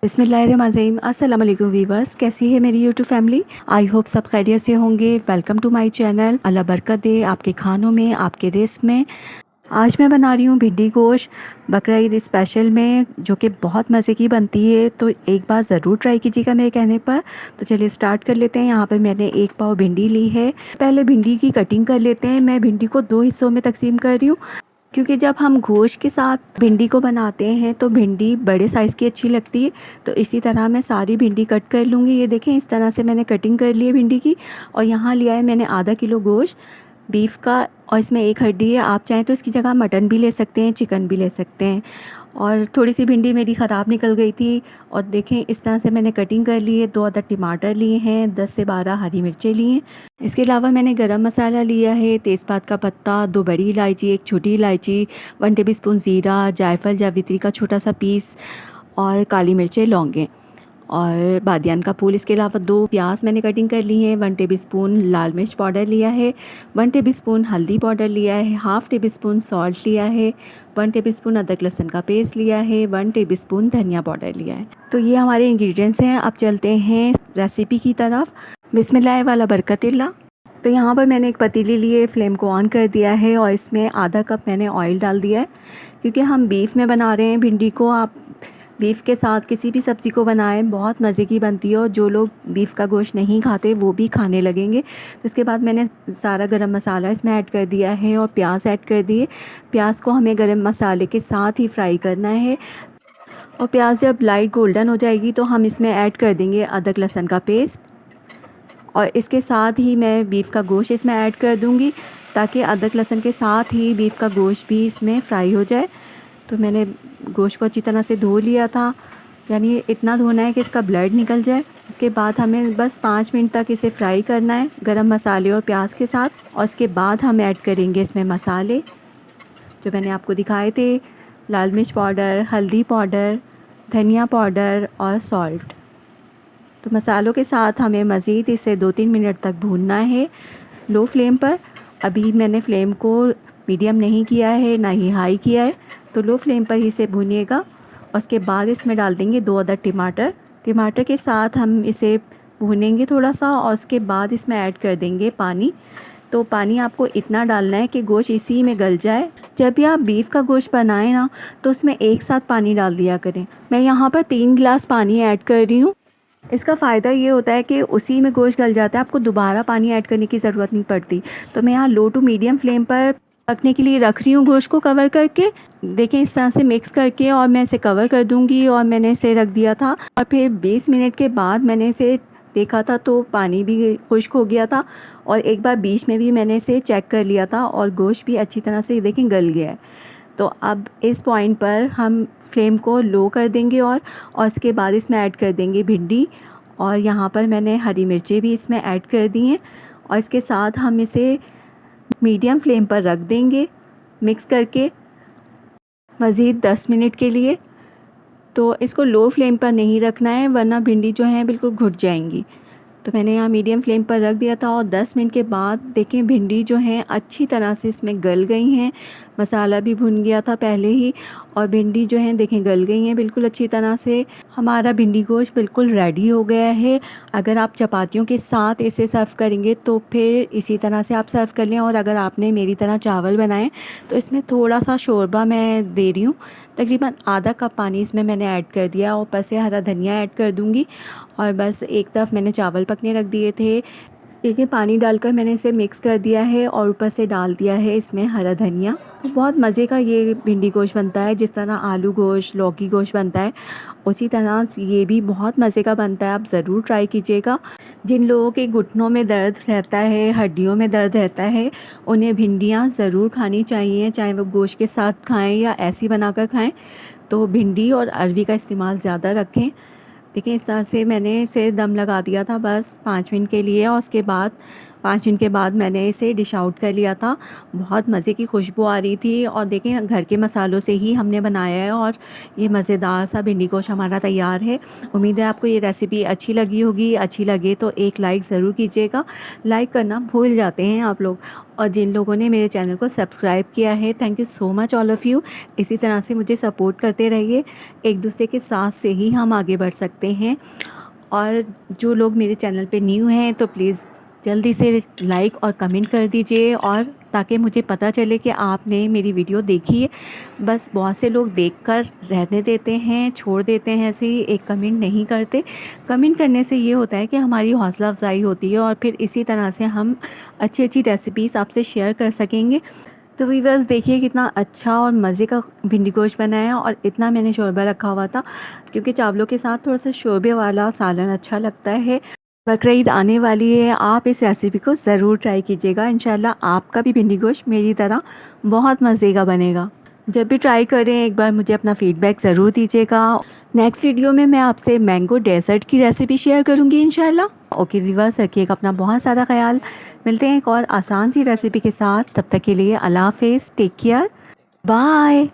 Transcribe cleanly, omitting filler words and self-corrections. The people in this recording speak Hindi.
बिस्मिल्लाहिर्रहमानिर्रहीम। अस्सलाम वालेकुम वीवर्स, कैसी है मेरी यूट्यूब फैमिली। आई होप सब खैरियत से होंगे। Welcome to my channel. अल्लाह बरकत दे आपके खानों में, आपके रिस्क में। आज मैं बना रही हूँ भिंडी गोश्त बकरा ईद स्पेशल में, जो कि बहुत मज़े की बनती है। तो एक बार ज़रूर ट्राई कीजिएगा मेरे कहने पर। तो चलिए स्टार्ट कर लेते हैं। यहाँ पर मैंने 1 पाव भिंडी ली है। पहले भिंडी की कटिंग कर लेते हैं। मैं भिंडी को 2 हिस्सों में तकसीम कर रही हूँ, क्योंकि जब हम गोश्त के साथ भिंडी को बनाते हैं तो भिंडी बड़े साइज़ की अच्छी लगती है। तो इसी तरह मैं सारी भिंडी कट कर लूँगी। ये देखें, इस तरह से मैंने कटिंग कर ली है भिंडी की। और यहाँ लिया है मैंने आधा किलो गोश्त बीफ का, और इसमें 1 हड्डी है। आप चाहें तो इसकी जगह मटन भी ले सकते हैं, चिकन भी ले सकते हैं। और थोड़ी सी भिंडी मेरी ख़राब निकल गई थी। और देखें, इस तरह से मैंने कटिंग कर ली है। 2 अदद टमाटर लिए हैं, 10 से 12 हरी मिर्चें ली हैं। इसके अलावा मैंने गरम मसाला लिया है, तेज़पात का पत्ता, 2 बड़ी इलायची, 1 छोटी इलायची, 1 टेबलस्पून ज़ीरा, जायफल जावित्री का छोटा सा पीस, और काली मिर्चें, लौंगें और बादियान का फूल। इसके अलावा 2 प्याज मैंने कटिंग कर ली है। 1 टेबलस्पून लाल मिर्च पाउडर लिया है, 1 टेबलस्पून हल्दी पाउडर लिया है, हाफ़ टेबलस्पून सॉल्ट लिया है, 1 टेबलस्पून अदरक लहसुन का पेस्ट लिया है, 1 टेबलस्पून धनिया पाउडर लिया है। तो ये हमारे इंग्रेडिएंट्स हैं। अब चलते हैं रेसिपी की तरफ। बिस्मिल्लाह वाला बरकतिल्लाह। तो यहाँ पर मैंने एक पतीली लिए, फ्लेम को ऑन कर दिया है और इसमें आधा कप मैंने ऑयल डाल दिया है। क्योंकि हम बीफ में बना रहे हैं भिंडी को, आप बीफ के साथ किसी भी सब्ज़ी को बनाएं, बहुत मज़े की बनती है। और जो लोग बीफ का गोश्त नहीं खाते वो भी खाने लगेंगे। तो इसके बाद मैंने सारा गरम मसाला इसमें ऐड कर दिया है और प्याज ऐड कर दिए। प्याज को हमें गरम मसाले के साथ ही फ्राई करना है। और प्याज जब लाइट गोल्डन हो जाएगी तो हम इसमें ऐड कर देंगे अदरक लहसुन का पेस्ट। और इसके साथ ही मैं बीफ का गोश्त इसमें ऐड कर दूंगी, ताकि अदरक लहसुन के साथ ही बीफ का गोश्त भी इसमें फ्राई हो जाए। तो मैंने गोश्त को अच्छी तरह से धो लिया था, यानी इतना धोना है कि इसका ब्लड निकल जाए। उसके बाद हमें बस 5 मिनट तक इसे फ्राई करना है गरम मसाले और प्याज के साथ। और उसके बाद हम ऐड करेंगे इसमें मसाले जो मैंने आपको दिखाए थे, लाल मिर्च पाउडर, हल्दी पाउडर, धनिया पाउडर और सॉल्ट। तो मसालों के साथ हमें मज़ीद इसे 2-3 मिनट तक भूनना है लो फ्लेम पर। अभी मैंने फ्लेम को मीडियम नहीं किया है, ना ही हाई किया है। तो लो फ्लेम पर ही इसे भूनिएगा। और उसके बाद इसमें डाल देंगे 2 अदद टमाटर के साथ हम इसे भूनेंगे थोड़ा सा। और उसके बाद इसमें ऐड कर देंगे पानी। तो पानी आपको इतना डालना है कि गोश्त इसी में गल जाए। जब भी आप बीफ का गोश्त बनाएं ना, तो उसमें एक साथ पानी डाल दिया करें। मैं यहाँ पर 3 गिलास पानी ऐड कर रही हूँ। इसका फ़ायदा ये होता है कि उसी में गोश्त गल जाता है, आपको दोबारा पानी ऐड करने की ज़रूरत नहीं पड़ती। तो मैं यहाँ लो टू मीडियम फ्लेम पर पकने के लिए रख रही हूँ गोश्त को कवर करके। देखें, इस तरह से मिक्स करके और मैं इसे कवर कर दूँगी। और मैंने इसे रख दिया था और फिर 20 मिनट के बाद मैंने इसे देखा था तो पानी भी खुश्क हो गया था। और एक बार बीच में भी मैंने इसे चेक कर लिया था और गोश्त भी अच्छी तरह से देखें गल गया है। तो अब इस पॉइंट पर हम फ्लेम को लो कर देंगे और उसके बाद इसमें ऐड कर देंगे भिंडी। और यहाँ पर मैंने हरी मिर्चें भी इसमें ऐड कर दी हैं। और इसके साथ हम इसे मीडियम फ्लेम पर रख देंगे मिक्स करके मज़ीद 10 मिनट के लिए। तो इसको लो फ्लेम पर नहीं रखना है, वरना भिंडी जो है बिल्कुल घुट जाएंगी। तो मैंने यहाँ मीडियम फ्लेम पर रख दिया था। और 10 मिनट के बाद देखें, भिंडी जो है अच्छी तरह से इसमें गल गई हैं। मसाला भी भुन गया था पहले ही, और भिंडी जो है देखें गल गई हैं बिल्कुल अच्छी तरह से। हमारा भिंडी गोश्त बिल्कुल रेडी हो गया है। अगर आप चपातियों के साथ इसे सर्व करेंगे तो फिर इसी तरह से आप सर्व कर लें। और अगर आपने मेरी तरह चावल बनाए तो इसमें थोड़ा सा शोरबा मैं दे रही हूँ, तकरीबन आधा कप पानी इसमें मैंने ऐड कर दिया। और ऊपर से हरा धनिया ऐड कर दूँगी। और बस एक तरफ मैंने चावल पकने रख दिए थे। देखिए, पानी डालकर मैंने इसे मिक्स कर दिया है और ऊपर से डाल दिया है इसमें हरा धनिया। तो बहुत मज़े का ये भिंडी गोश्त बनता है। जिस तरह आलू गोश्त, लौकी गोश्त बनता है, उसी तरह ये भी बहुत मज़े का बनता है। आप ज़रूर ट्राई कीजिएगा। जिन लोगों के घुटनों में दर्द रहता है, हड्डियों में दर्द रहता है, उन्हें भिंडियाँ ज़रूर खानी चाहिए, चाहे वो गोश्त के साथ खाएँ या ऐसी बनाकर खाएँ। तो भिंडी और अरवी का इस्तेमाल ज़्यादा रखें। देखिए, इस तरह से मैंने इसे दम लगा दिया था बस 5 मिनट के लिए। और उसके बाद 5 मिनट के बाद मैंने इसे डिश आउट कर लिया था। बहुत मज़े की खुशबू आ रही थी और देखें घर के मसालों से ही हमने बनाया है और ये मज़ेदार सा भिंडी गोश्त हमारा तैयार है। उम्मीद है आपको ये रेसिपी अच्छी लगी होगी। अच्छी लगे तो एक लाइक ज़रूर कीजिएगा। लाइक करना भूल जाते हैं आप लोग। और जिन लोगों ने मेरे चैनल को सब्सक्राइब किया है, thank you so much all of you. इसी तरह से मुझे सपोर्ट करते रहिए। एक दूसरे के साथ से ही हम आगे बढ़ सकते हैं। और जो लोग मेरे चैनल पे न्यू हैं तो प्लीज़ जल्दी से लाइक और कमेंट कर दीजिए, और ताकि मुझे पता चले कि आपने मेरी वीडियो देखी है। बस बहुत से लोग देखकर रहने देते हैं, छोड़ देते हैं, ऐसे ही एक कमेंट नहीं करते। कमेंट करने से ये होता है कि हमारी हौसला अफजाई होती है और फिर इसी तरह से हम अच्छी अच्छी रेसिपीज़ आपसे शेयर कर सकेंगे। तो वीवर्स देखिए कितना अच्छा और मज़े का भिंडी गोश्त बना है। और इतना मैंने शोरबा रखा हुआ था क्योंकि चावलों के साथ थोड़ा सा शोरबे वाला सालन अच्छा लगता है। बकरीद आने वाली है, आप इस रेसिपी को ज़रूर ट्राई कीजिएगा। इंशाल्लाह आपका भी भिंडी गोश्त मेरी तरह बहुत मज़े का बनेगा। जब भी ट्राई करें एक बार मुझे अपना फ़ीडबैक ज़रूर दीजिएगा। नेक्स्ट वीडियो में मैं आपसे मैंगो डेज़र्ट की रेसिपी शेयर करूँगी इंशाल्लाह। ओके व्यूअर्स, रखिएगा अपना बहुत सारा ख्याल। मिलते हैं एक और आसान सी रेसिपी के साथ। तब तक के लिए अल्लाह हाफ़िज़, टेक केयर, बाय।